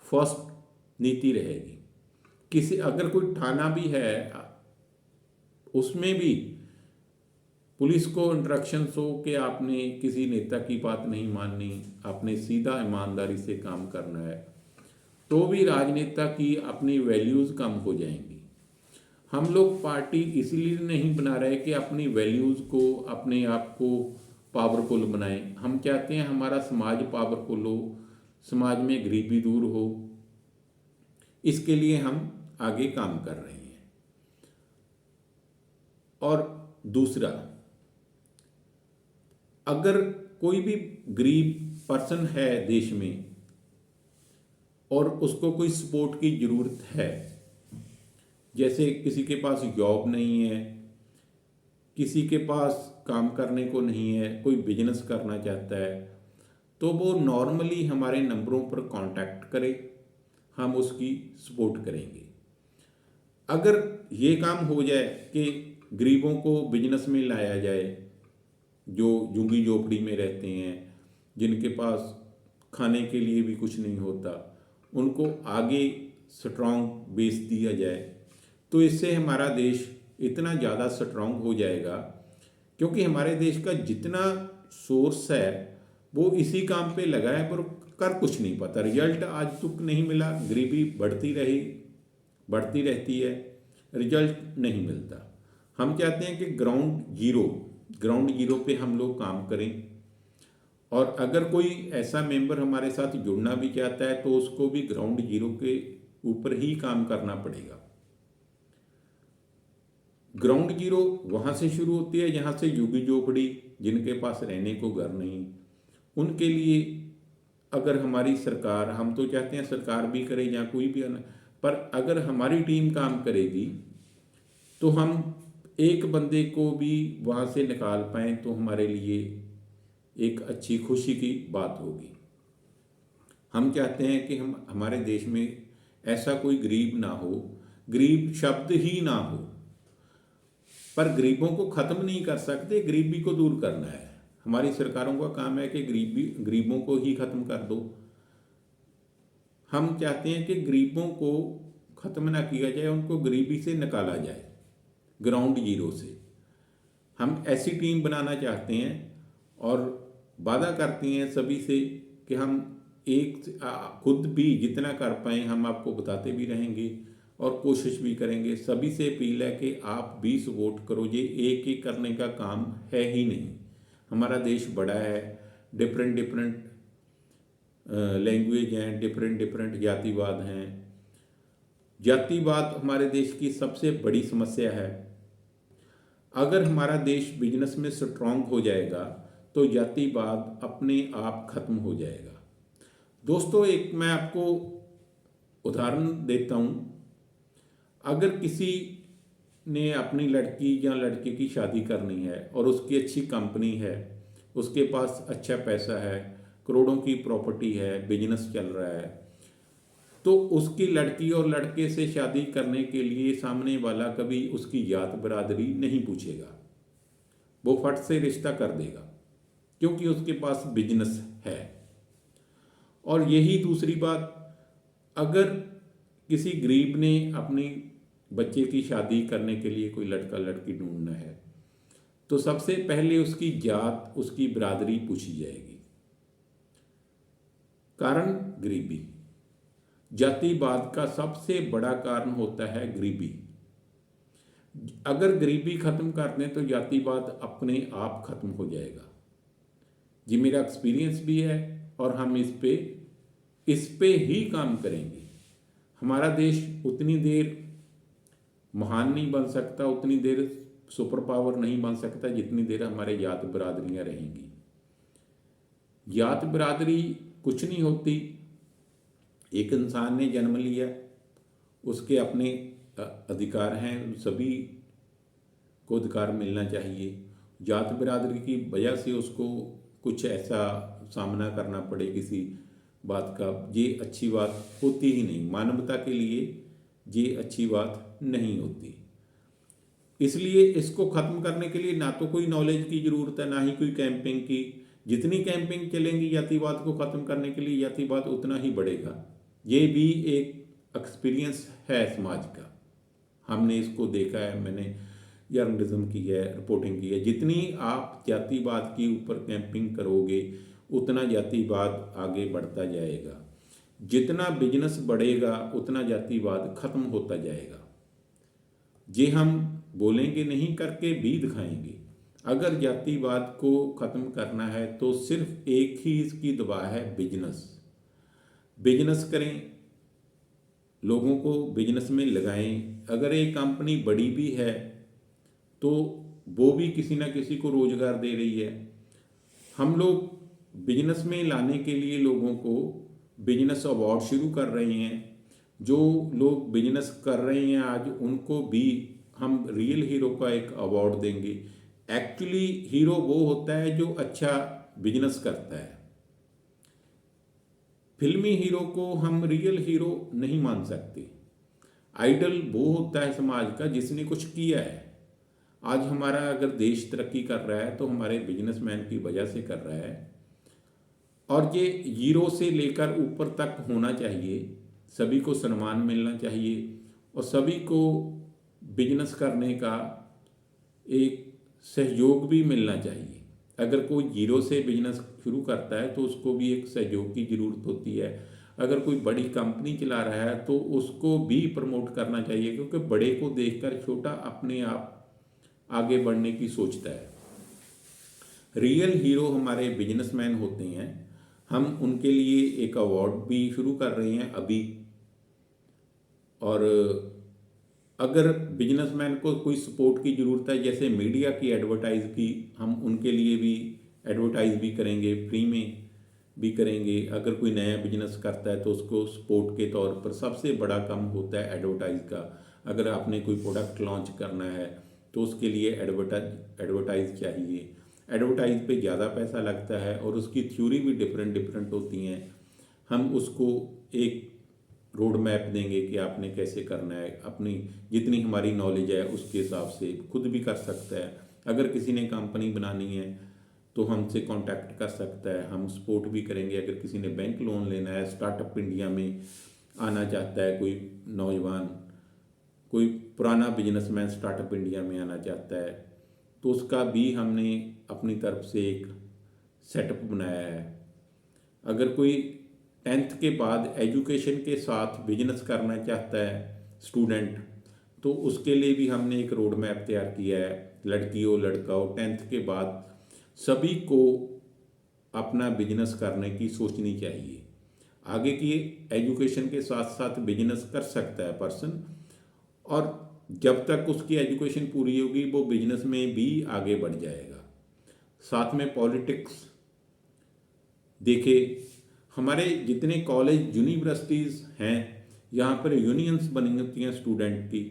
फर्स्ट नीति रहेगी। किसी अगर कोई थाना भी है उसमें भी पुलिस को इंस्ट्रक्शंस हो कि आपने किसी नेता की बात नहीं माननी, आपने सीधा ईमानदारी से काम करना है, तो भी राजनेता की अपनी वैल्यूज़ कम हो जाएंगी। हम लोग पार्टी इसलिए नहीं बना रहे कि अपनी वैल्यूज़ को, अपने आप को पावरफुल बनाएं। हम चाहते हैं हमारा समाज पावरफुल हो, समाज में गरीबी दूर हो। इसके लिए हम आगे काम कर रहे हैं। और दूसरा, अगर कोई भी गरीब पर्सन है देश में और उसको कोई सपोर्ट की ज़रूरत है, जैसे किसी के पास जॉब नहीं है, किसी के पास काम करने को नहीं है, कोई बिजनेस करना चाहता है, तो वो नॉर्मली हमारे नंबरों पर कांटेक्ट करे, हम उसकी सपोर्ट करेंगे। अगर ये काम हो जाए कि गरीबों को बिजनेस में लाया जाए, जो झुग्गी झोपड़ी में रहते हैं, जिनके पास खाने के लिए भी कुछ नहीं होता, उनको आगे स्ट्रॉन्ग बेस दिया जाए, तो इससे हमारा देश इतना ज़्यादा स्ट्रॉन्ग हो जाएगा। क्योंकि हमारे देश का जितना सोर्स है वो इसी काम पे लगा है, पर कर कुछ नहीं पाता। रिजल्ट आज तक नहीं मिला, गरीबी बढ़ती रहती है, रिजल्ट नहीं मिलता। हम चाहते हैं कि ग्राउंड जीरो पे हम लोग काम करें। और अगर कोई ऐसा मेंबर हमारे साथ जुड़ना भी चाहता है तो उसको भी ग्राउंड जीरो के ऊपर ही काम करना पड़ेगा। ग्राउंड जीरो वहाँ से शुरू होती है जहाँ से झुग्गी झोपड़ी, जिनके पास रहने को घर नहीं, उनके लिए अगर हमारी सरकार, हम तो चाहते हैं सरकार भी करे या कोई भी पर अगर हमारी टीम काम करेगी तो हम एक बंदे को भी वहाँ से निकाल पाएँ तो हमारे लिए एक अच्छी खुशी की बात होगी। हम चाहते हैं कि हम हमारे देश में ऐसा कोई गरीब ना हो, गरीब शब्द ही ना हो, पर गरीबों को ख़त्म नहीं कर सकते, गरीबी को दूर करना है। हमारी सरकारों का काम है कि गरीबों को ही ख़त्म कर दो। हम चाहते हैं कि गरीबों को ख़त्म ना किया जाए, उनको गरीबी से निकाला जाए, ग्राउंड जीरो से। हम ऐसी टीम बनाना चाहते हैं और वादा करते हैं सभी से कि हम खुद भी जितना कर पाएँ हम आपको बताते भी रहेंगे और कोशिश भी करेंगे। सभी से अपील है कि आप भी सपोर्ट करो, ये एक ही करने का काम है ही नहीं। हमारा देश बड़ा है, डिफरेंट डिफरेंट लैंग्वेज हैं, डिफरेंट डिफरेंट जातिवाद हैं। जातिवाद हमारे देश की सबसे बड़ी समस्या है। अगर हमारा देश बिजनेस में स्ट्रांग हो जाएगा तो जातिवाद अपने आप खत्म हो जाएगा। दोस्तों, एक मैं आपको उदाहरण देता हूँ। अगर किसी ने अपनी लड़की या लड़के की शादी करनी है और उसकी अच्छी कंपनी है, उसके पास अच्छा पैसा है, करोड़ों की प्रॉपर्टी है, बिजनेस चल रहा है, तो उसकी लड़की और लड़के से शादी करने के लिए सामने वाला कभी उसकी जात बरादरी नहीं पूछेगा, वो फट से रिश्ता कर देगा क्योंकि उसके पास बिजनेस है। और यही दूसरी बात, अगर किसी गरीब ने अपनी बच्चे की शादी करने के लिए कोई लड़का लड़की ढूंढना है तो सबसे पहले उसकी जात, उसकी बरादरी पूछी जाएगी। कारण गरीबी। जातिवाद का सबसे बड़ा कारण होता है गरीबी। अगर गरीबी खत्म कर दें तो जातिवाद अपने आप खत्म हो जाएगा। जी मेरा एक्सपीरियंस भी है और हम इस पे ही काम करेंगे। हमारा देश उतनी देर महान नहीं बन सकता, उतनी देर सुपर पावर नहीं बन सकता जितनी देर हमारे जात बरादरियाँ रहेंगी। जात बरादरी कुछ नहीं होती। एक इंसान ने जन्म लिया, उसके अपने अधिकार हैं, सभी को अधिकार मिलना चाहिए। जात बरादरी की वजह से उसको कुछ ऐसा सामना करना पड़े किसी बात का, ये अच्छी बात होती ही नहीं। मानवता के लिए ये अच्छी बात नहीं होती। इसलिए इसको ख़त्म करने के लिए ना तो कोई नॉलेज की ज़रूरत है, ना ही कोई कैंपिंग की। जितनी कैंपिंग चलेंगी जातिवाद को ख़त्म करने के लिए, जातिवाद उतना ही बढ़ेगा। ये भी एक एक्सपीरियंस है समाज का, हमने इसको देखा है, मैंने जर्नलिज्म की है, रिपोर्टिंग की है। जितनी आप जातिवाद के ऊपर कैंपिंग करोगे उतना जातिवाद आगे बढ़ता जाएगा। जितना बिजनेस बढ़ेगा उतना जातिवाद खत्म होता जाएगा। ये हम बोलेंगे नहीं, करके भी दिखाएंगे। अगर जातिवाद को ख़त्म करना है तो सिर्फ एक ही इसकी दवा है, बिजनेस। बिजनेस करें, लोगों को बिजनेस में लगाएं। अगर एक कंपनी बड़ी भी है तो वो भी किसी ना किसी को रोज़गार दे रही है। हम लोग बिजनेस में लाने के लिए लोगों को बिजनेस अवार्ड शुरू कर रहे हैं। जो लोग बिजनेस कर रहे हैं आज, उनको भी हम रियल हीरो का एक अवार्ड देंगे। एक्चुअली हीरो वो होता है जो अच्छा बिजनेस करता है। फिल्मी हीरो को हम रियल हीरो नहीं मान सकते। आइडल वो होता है समाज का जिसने कुछ किया है। आज हमारा अगर देश तरक्की कर रहा है तो हमारे बिजनेसमैन की वजह से कर रहा है। और ये जीरो से लेकर ऊपर तक होना चाहिए। सभी को सम्मान मिलना चाहिए और सभी को बिजनेस करने का एक सहयोग भी मिलना चाहिए। अगर कोई जीरो से बिजनेस शुरू करता है तो उसको भी एक सहयोग की ज़रूरत होती है। अगर कोई बड़ी कंपनी चला रहा है तो उसको भी प्रमोट करना चाहिए, क्योंकि बड़े को देखकर छोटा अपने आप आगे बढ़ने की सोचता है। रियल हीरो हमारे बिजनेसमैन होते हैं। हम उनके लिए एक अवार्ड भी शुरू कर रहे हैं अभी। और अगर बिजनेसमैन को कोई सपोर्ट की ज़रूरत है, जैसे मीडिया की एडवर्टाइज की, हम उनके लिए भी एडवर्टाइज भी करेंगे, फ्री में भी करेंगे। अगर कोई नया बिजनेस करता है तो उसको सपोर्ट के तौर पर सबसे बड़ा काम होता है एडवर्टाइज का। अगर आपने कोई प्रोडक्ट लॉन्च करना है तो उसके लिए एडवर्टाइज चाहिए। एडवर्टाइज पे ज़्यादा पैसा लगता है और उसकी थ्योरी भी डिफरेंट डिफरेंट होती हैं। हम उसको एक रोड मैप देंगे कि आपने कैसे करना है, अपनी जितनी हमारी नॉलेज है उसके हिसाब से खुद भी कर सकता है। अगर किसी ने कंपनी बनानी है तो हमसे कांटेक्ट कर सकता है, हम सपोर्ट भी करेंगे। अगर किसी ने बैंक लोन लेना है, स्टार्टअप इंडिया में आना चाहता है कोई नौजवान, कोई पुराना बिजनेसमैन स्टार्टअप इंडिया में आना चाहता है, तो उसका भी हमने अपनी तरफ से एक सेटअप बनाया है। अगर कोई 10th के बाद एजुकेशन के साथ बिजनेस करना चाहता है स्टूडेंट, तो उसके लिए भी हमने एक रोड मैप तैयार किया है। लड़की हो लड़का हो, 10th के बाद सभी को अपना बिजनेस करने की सोचनी चाहिए। आगे की एजुकेशन के साथ साथ बिजनेस कर सकता है पर्सन, और जब तक उसकी एजुकेशन पूरी होगी वो बिजनेस में भी आगे बढ़ जाएगा। साथ में पॉलिटिक्स देखे, हमारे जितने कॉलेज यूनिवर्सिटीज़ हैं यहाँ पर यूनियंस बनी होती हैं स्टूडेंट की।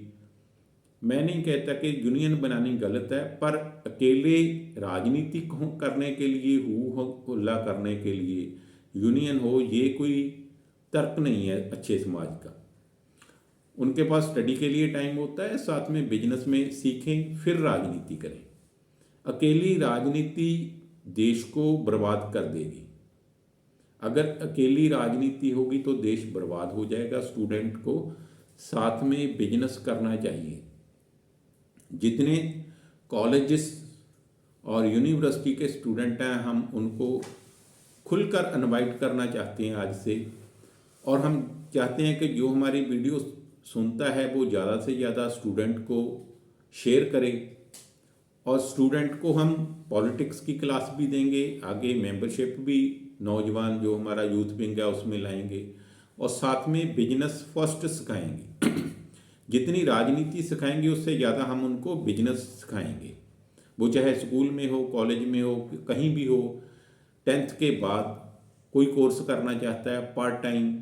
मैं नहीं कहता कि यूनियन बनानी गलत है, पर अकेले राजनीति करने के लिए, हू हल्ला करने के लिए यूनियन हो, ये कोई तर्क नहीं है अच्छे समाज का। उनके पास स्टडी के लिए टाइम होता है, साथ में बिजनेस में सीखें फिर राजनीति करें। अकेली राजनीति देश को बर्बाद कर देगी। अगर अकेली राजनीति होगी तो देश बर्बाद हो जाएगा। स्टूडेंट को साथ में बिजनेस करना चाहिए। जितने कॉलेजेस और यूनिवर्सिटी के स्टूडेंट हैं, हम उनको खुलकर इनवाइट करना चाहते हैं आज से, और हम चाहते हैं कि जो हमारी वीडियो सुनता है वो ज़्यादा से ज़्यादा स्टूडेंट को शेयर करे। और स्टूडेंट को हम पॉलिटिक्स की क्लास भी देंगे, आगे मेंबरशिप भी नौजवान जो हमारा यूथ विंग है उसमें लाएंगे, और साथ में बिजनेस फर्स्ट सिखाएंगे। जितनी राजनीति सिखाएंगे उससे ज़्यादा हम उनको बिजनेस सिखाएंगे। वो चाहे स्कूल में हो, कॉलेज में हो, कहीं भी हो। 10th के बाद कोई कोर्स करना चाहता है, पार्ट टाइम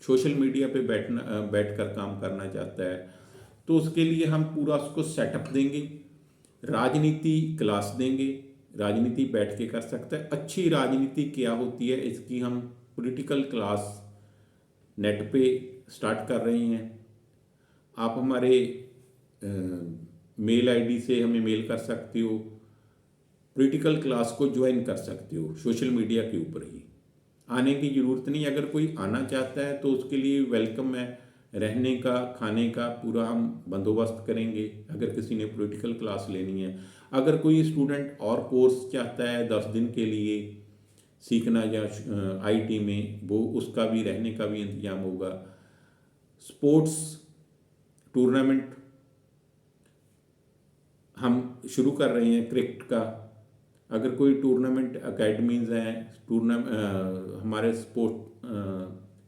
सोशल मीडिया पे बैठकर काम करना चाहता है, तो उसके लिए हम पूरा उसको सेटअप देंगे। राजनीति क्लास देंगे, राजनीति बैठ के कर सकता है। अच्छी राजनीति क्या होती है इसकी हम पॉलिटिकल क्लास नेट पे स्टार्ट कर रहे हैं। आप हमारे मेल आईडी से हमें मेल कर सकते हो, पॉलिटिकल क्लास को ज्वाइन कर सकते हो सोशल मीडिया के ऊपर ही। आने की ज़रूरत नहीं, अगर कोई आना चाहता है तो उसके लिए वेलकम है। रहने का, खाने का पूरा हम बंदोबस्त करेंगे अगर किसी ने पॉलिटिकल क्लास लेनी है। अगर कोई स्टूडेंट और कोर्स चाहता है 10 दिन के लिए सीखना या आईटी में, वो उसका भी रहने का भी इंतजाम होगा। स्पोर्ट्स टूर्नामेंट हम शुरू कर रहे हैं क्रिकेट का। अगर कोई टूर्नामेंट एकेडमीज़ हैं, हमारे स्पोर्ट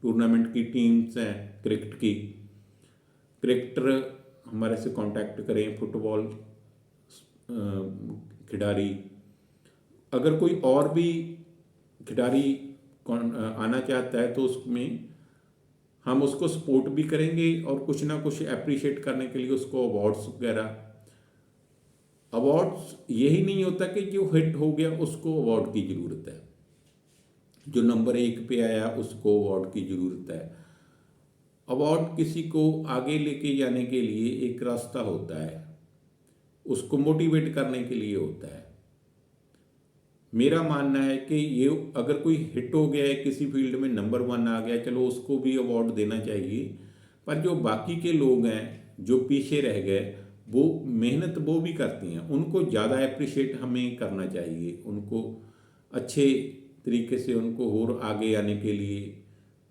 टूर्नामेंट की टीम्स हैं क्रिकेट की, क्रिकेटर हमारे से कांटेक्ट करें। फुटबॉल खिलाड़ी, अगर कोई और भी खिलाड़ी आना चाहता है तो उसमें हम उसको सपोर्ट भी करेंगे, और कुछ ना कुछ अप्रिशिएट करने के लिए उसको अवार्ड्स वगैरह। अवार्ड्स यही नहीं होता कि जो हिट हो गया उसको अवार्ड की ज़रूरत है, जो नंबर 1 पे आया उसको अवार्ड की ज़रूरत है। अवार्ड किसी को आगे लेके जाने के लिए एक रास्ता होता है, उसको मोटिवेट करने के लिए होता है। मेरा मानना है कि ये अगर कोई हिट हो गया है किसी फील्ड में, नंबर 1 आ गया, चलो उसको भी अवार्ड देना चाहिए। पर जो बाकी के लोग हैं जो पीछे रह गए, वो मेहनत वो भी करती हैं, उनको ज़्यादा अप्रिशिएट हमें करना चाहिए। उनको अच्छे तरीके से उनको और आगे आने के लिए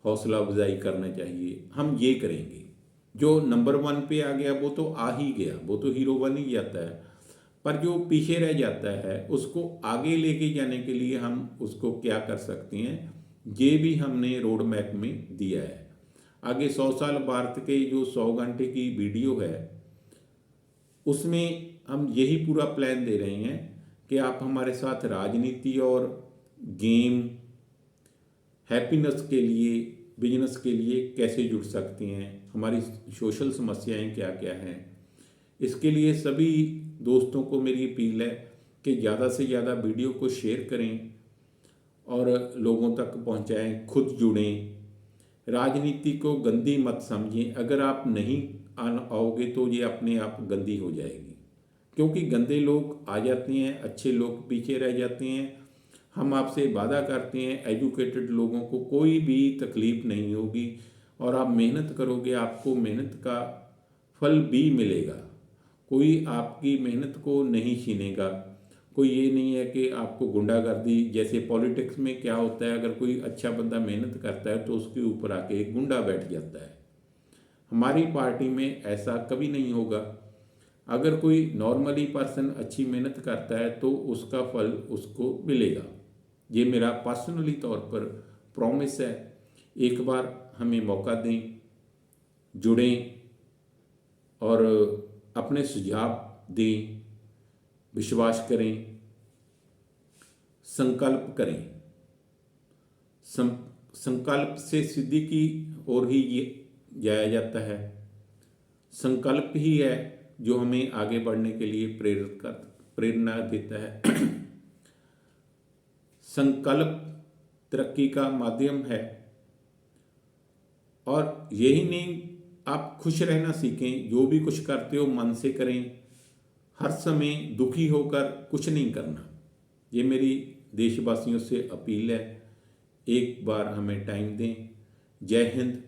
हौसला अफजाई करना चाहिए। हम ये करेंगे। जो नंबर 1 पे आ गया वो तो आ ही गया, वो तो हीरो बन ही जाता है, पर जो पीछे रह जाता है उसको आगे लेके जाने के लिए हम उसको क्या कर सकते हैं, ये भी हमने रोड मैप में दिया है। आगे 100 साल भारत के जो 100 घंटे की वीडियो है उसमें हम यही पूरा प्लान दे रहे हैं कि आप हमारे साथ राजनीति और गेम, हैप्पीनेस के लिए, बिजनेस के लिए कैसे जुड़ सकते हैं, हमारी सोशल समस्याएं क्या क्या हैं। इसके लिए सभी दोस्तों को मेरी अपील है कि ज़्यादा से ज़्यादा वीडियो को शेयर करें और लोगों तक पहुंचाएं, खुद जुड़ें। राजनीति को गंदी मत समझें, अगर आप नहीं आओगे तो ये अपने आप गंदी हो जाएगी, क्योंकि गंदे लोग आ जाते हैं, अच्छे लोग पीछे रह जाते हैं। हम आपसे वादा करते हैं एजुकेटेड लोगों को कोई भी तकलीफ़ नहीं होगी और आप मेहनत करोगे, आपको मेहनत का फल भी मिलेगा। कोई आपकी मेहनत को नहीं छीनेगा। कोई ये नहीं है कि आपको गुंडागर्दी, जैसे पॉलिटिक्स में क्या होता है, अगर कोई अच्छा बंदा मेहनत करता है तो उसके ऊपर आके एक गुंडा बैठ जाता है। हमारी पार्टी में ऐसा कभी नहीं होगा। अगर कोई नॉर्मली पर्सन अच्छी मेहनत करता है तो उसका फल उसको मिलेगा। ये मेरा पर्सनली तौर पर प्रॉमिस है। एक बार हमें मौका दें, जुड़ें और अपने सुझाव दें, विश्वास करें, संकल्प करें। संकल्प से सिद्धि की ओर ही ये जाया जाता है। संकल्प ही है जो हमें आगे बढ़ने के लिए प्रेरणा देता है। संकल्प तरक्की का माध्यम है। और यही नहीं, आप खुश रहना सीखें। जो भी कुछ करते हो मन से करें। हर समय दुखी होकर कुछ नहीं करना। ये मेरी देशवासियों से अपील है। एक बार हमें टाइम दें। जय हिंद।